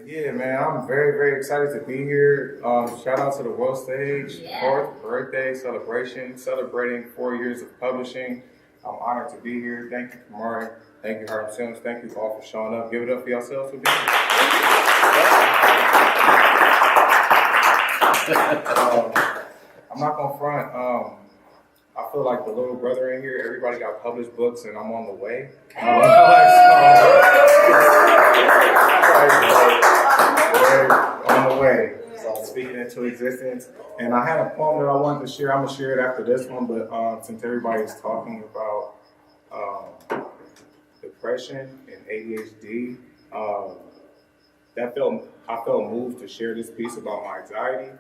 Yeah, man, I'm very, very excited to be here. Shout out to the World Stage, fourth birthday celebration, celebrating 4 years of publishing. I'm honored to be here. Thank you, Kamari. Thank you, Harvey Sims. Thank you all for showing up. Give it up for yourselves for being here. I'm not gonna front. I feel like the little brother in here. Everybody got published books, and I'm on the way. On the way, so speaking into existence. And I had a poem that I wanted to share. I'm gonna share it after this one, but since everybody's talking about depression and ADHD, I felt moved to share this piece about my anxiety.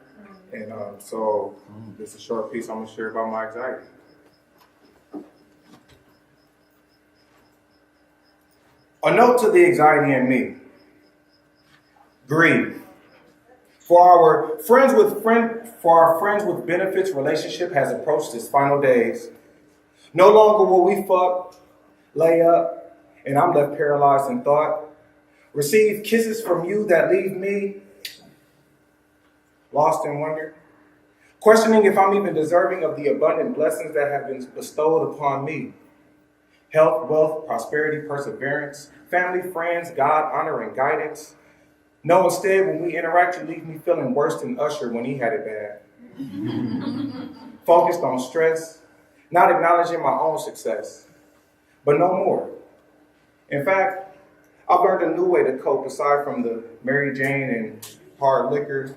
And so this is a short piece I'm gonna share about my anxiety. A note to the anxiety in me. Grieve. For our friends with benefits relationship has approached its final days. No longer will we fuck, lay up, and I'm left paralyzed in thought. Receive kisses from you that leave me lost in wonder. Questioning if I'm even deserving of the abundant blessings that have been bestowed upon me. Health, wealth, prosperity, perseverance, family, friends, God, honor, and guidance. No, instead, when we interact, you leave me feeling worse than Usher when he had it bad. Focused on stress, not acknowledging my own success, but no more. In fact, I've learned a new way to cope aside from the Mary Jane and hard liquor.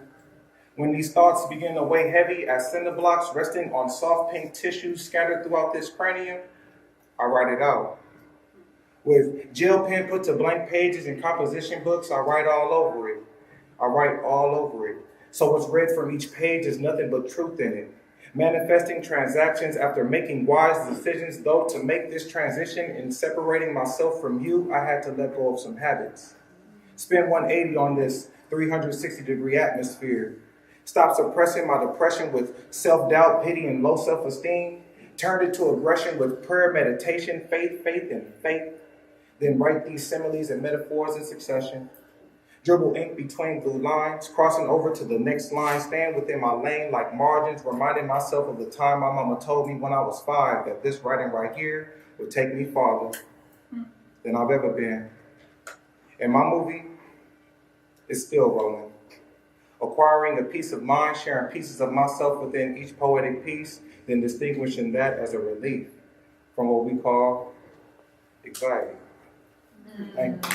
When these thoughts begin to weigh heavy as cinder blocks resting on soft pink tissue scattered throughout this cranium, I write it out. With gel pen put to blank pages and composition books, I write all over it. I write all over it. So what's read from each page is nothing but truth in it. Manifesting transactions after making wise decisions, though to make this transition in separating myself from you, I had to let go of some habits. Spin 180 on this 360-degree atmosphere. Stop suppressing my depression with self-doubt, pity, and low self-esteem. Turned it to aggression with prayer, meditation, faith, and faith. Then write these similes and metaphors in succession. Dribble ink between blue lines, crossing over to the next line, stand within my lane like margins, reminding myself of the time my mama told me when I was 5 that this writing right here would take me farther than I've ever been. And my movie is still rolling. Acquiring a peace of mind, sharing pieces of myself within each poetic piece, then distinguishing that as a relief from what we call anxiety. Thank you.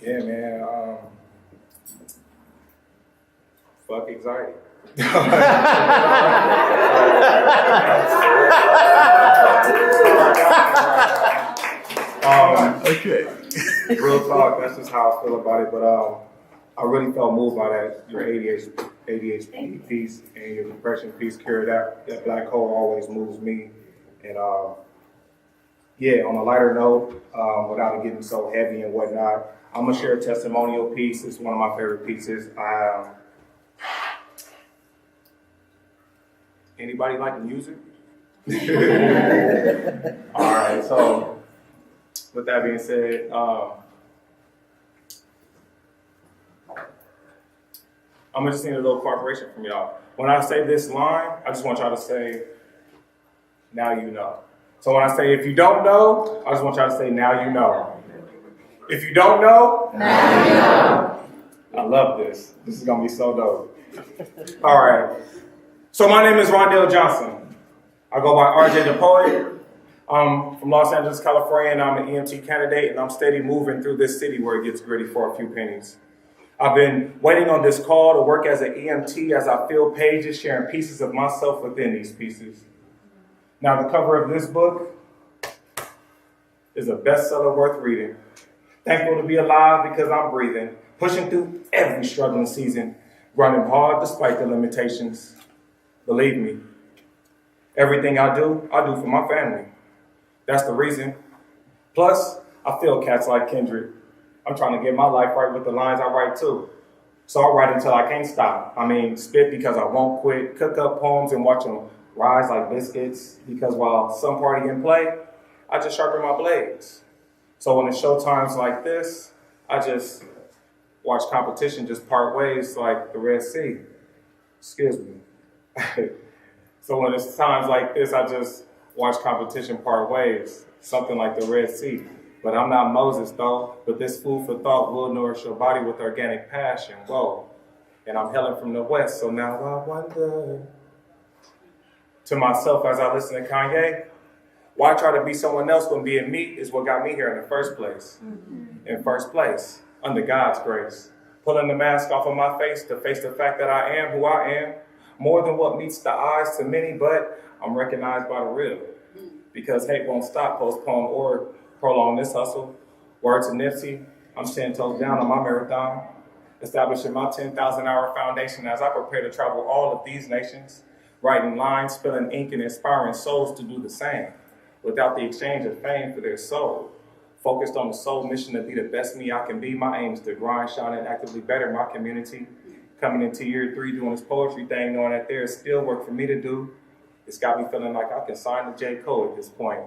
Yeah, man. Fuck anxiety. Okay. Real talk. That's just how I feel about it. But I really felt moved by that. Your ADHD piece and your depression piece, Kira. That black hole always moves me. And yeah, on a lighter note, without it getting so heavy and whatnot, I'm gonna share a testimonial piece. It's one of my favorite pieces. Anybody like music? All right. So, with that being said, I'm gonna just need a little cooperation from y'all. When I say this line, I just want y'all to say, now you know. So when I say, if you don't know, I just want y'all to say, now you know. If you don't know, now you know. I love this. This is gonna be so dope. All right. So my name is Rondell Johnson. I go by RJ the Poet. I'm from Los Angeles, California, and I'm an EMT candidate, and I'm steady moving through this city where it gets gritty for a few pennies. I've been waiting on this call to work as an EMT as I fill pages, sharing pieces of myself within these pieces. Now, the cover of this book is a bestseller worth reading. Thankful to be alive because I'm breathing, pushing through every struggling season, running hard despite the limitations. Believe me, everything I do for my family. That's the reason. Plus, I feel cats like Kendrick. I'm trying to get my life right with the lines I write too. So I write until I can't stop. I mean, spit because I won't quit, cook up poems and watch them rise like biscuits, because while some party and play, I just sharpen my blades. So when it's show times like this, I just watch competition just part ways like the Red Sea. Excuse me. So when it's times like this, I just watch competition part ways, something like the Red Sea. But I'm not Moses though, but this food for thought will nourish your body with organic passion. Whoa. And I'm hailing from the West, so now I wonder to myself as I listen to Kanye, why try to be someone else when being me is what got me here in the first place? In first place, under God's grace. Pulling the mask off of my face to face the fact that I am who I am, more than what meets the eyes to many, but I'm recognized by the real. Because hate won't stop, postpone, or prolong this hustle. Word to Nipsey, I'm 10 toes down on my marathon, establishing my 10,000-hour foundation as I prepare to travel all of these nations, writing lines, spilling ink, and inspiring souls to do the same, without the exchange of fame for their soul. Focused on the soul mission to be the best me I can be, my aim is to grind, shine, and actively better my community. Coming into year 3 doing this poetry thing, knowing that there is still work for me to do, it's got me feeling like I can sign the J. Cole at this point.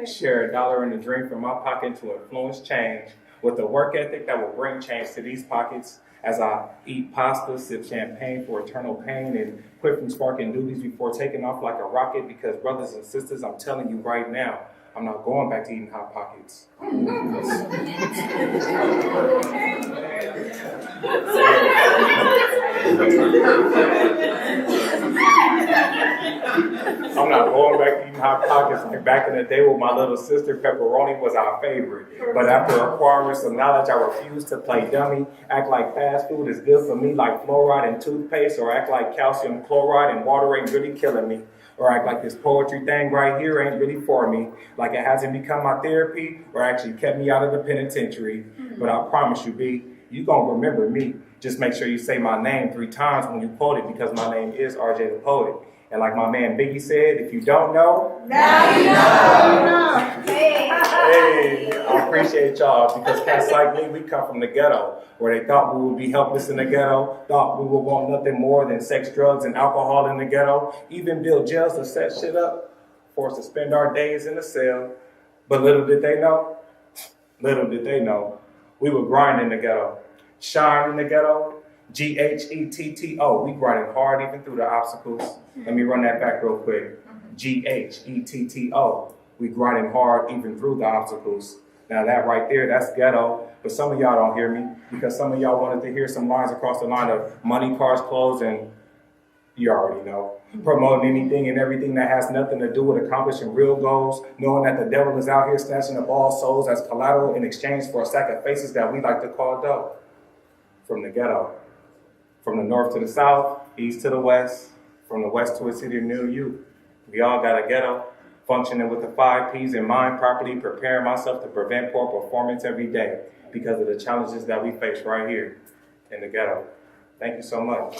Share $1 in a dream from my pocket to influence change with a work ethic that will bring change to these pockets as I eat pasta, sip champagne for eternal pain, and quit from sparking duties before taking off like a rocket because brothers and sisters, I'm telling you right now, I'm not going back to eating Hot Pockets. I'm not going back to eating Hot Pockets like back in the day with my little sister. Pepperoni was our favorite. But after acquiring some knowledge, I refuse to play dummy, act like fast food is good for me like fluoride and toothpaste, or act like calcium chloride and water ain't really killing me. Or act like this poetry thing right here ain't really for me, like it hasn't become my therapy or actually kept me out of the penitentiary. But I promise you, B, you gonna remember me. Just make sure you say my name 3 times when you quote it, because my name is RJ the Poet. And like my man Biggie said, if you don't know, now you know. Hey, I appreciate y'all, because cats like me, we come from the ghetto, where they thought we would be helpless in the ghetto, thought we would want nothing more than sex, drugs, and alcohol in the ghetto, even build jails to set shit up for us to spend our days in the cell. But little did they know, we would grind in the ghetto, shine in the ghetto, Ghetto. We grinding hard even through the obstacles. Let me run that back real quick. Ghetto. We grinding hard even through the obstacles. Now that right there, that's ghetto. But some of y'all don't hear me, because some of y'all wanted to hear some lines across the line of money, cars, clothes, and you already know. Promoting anything and everything that has nothing to do with accomplishing real goals, knowing that the devil is out here snatching up all souls as collateral in exchange for a sack of faces that we like to call dough. From the ghetto. From the north to the south, east to the west, from the west to a city near you. We all got a ghetto, functioning with the 5 Ps in mind, properly preparing myself to prevent poor performance every day because of the challenges that we face right here in the ghetto. Thank you so much.